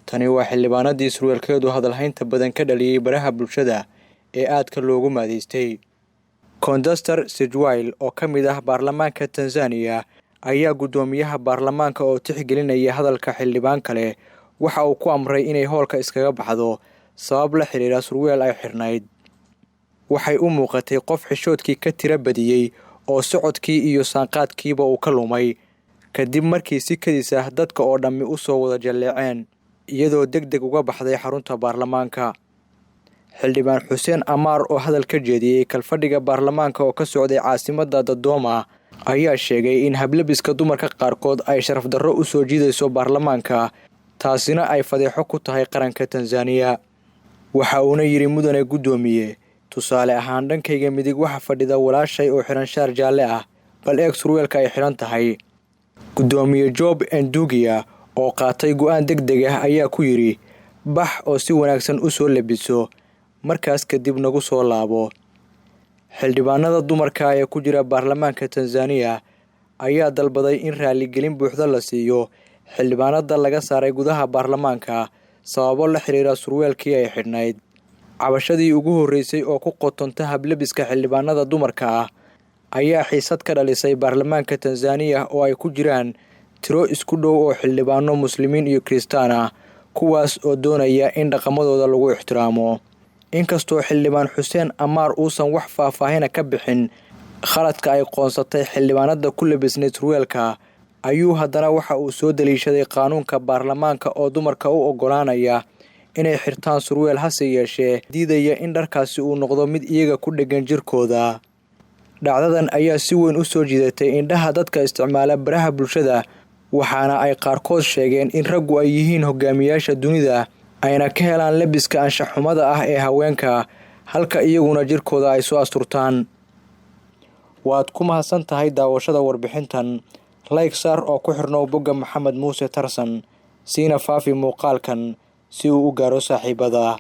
Tani waa xildhibaanadii surwaalkeedu hadalhaynta badan ka dhaliyay baraha bulshada ee aadka loogu maadeystay. Condaster Sejwile oo ka mid ah baarlamaanka Tanzania ayaa gudoomiyaha baarlamaanka oo tixgelinaya hadalka xildhibaan kale waxa uu ku amray inay hoolka iskaga baxdo sabab la xiriira surwaal ay xirnayd. Waxay u muuqatay qof xishoodkii ka tira badiyay oo socodkii iyo saanqaadkiiba uu ka lumay kadib markii si kadis ah dadka oo dhammi u soo wada jaleeceen iyadoo degdeg uga baxday xarunta baarlamaanka. Xildhibaan Xuseen Amaar oo hadal ka jeediyay kalfadhiga baarlamaanka oo ka socday caasimadda Dodoma ayaa sheegay in hablabiska dumarka qaarkood ay sharaf darro u soo jiidayso baarlamaanka, taasina ay fadeexo ku tahay qaranka Tanzania. Waxa uuna yiri mudane gudoomiye, tusaale ahaan dhankayga midig waxa fadhida walaashay oo xiran shaar jaalle ah, bal eeg surwaalka ay xiran tahay. Gudoomiye Job Ndugia oo qaatay go'aan degdeg ah ayaa ku yiri bax oo si wanaagsan u soo labiso, markaas kadib nagu soo laabo. Xildhibaanada dumarka ee ku jira baarlamaanka Tanzania ayaa dalbaday in raaligelin buuxda la siiyo xildhibaanada laga saaray gudaha baarlamaanka sababo la xiriira surwaalkii ay xidhnayd. Cabashadii ugu horeysay oo ku qotonta hablabiska xildhibaanada dumarka ah ayaa xiisad ka dhalisay baarlamaanka Tanzania oo ay ku jiraan tiro isku dhow oo xildhibaano Muslimiin iyo Kristaan ah, kuwaas oo doonaya in dhaqamadooda lagu ixtiraamo. Inkastoo xildhibaan Xuseen Amaar uusan wax faahfaahin ka bixin khaladka ay qoonsatay xildhibaanada ku labisnay surwaalka, ayuu haddana waxa uu soo daliishaday qaanuunka baarlamaanka oo dumarka u oggolaanaya inay xirtaan surwaal hase yeeshee diidaya in dharkaasi uu noqdo mid iyaga ku dheggan jirkooda. Dhacdadan ayaa si weyn u soo jiidatay indhaha dadka isticmaala baraha bulshada, waxaana ay qaarkood sheegeen in raggu ay yihiin hogaamiyaasha dunida ayna ka helaan labiska anshax xumada ah ee haweenka, halka iyaguna jirkooda ay soo asturtaan. Waad ku mahadsan tahay daawashada warbixintan. Like saar oo ku xirnow bogga Maxamed Muuse Tarsan, siina faafi muuqaalkan si uu u gaaro saaxiibada.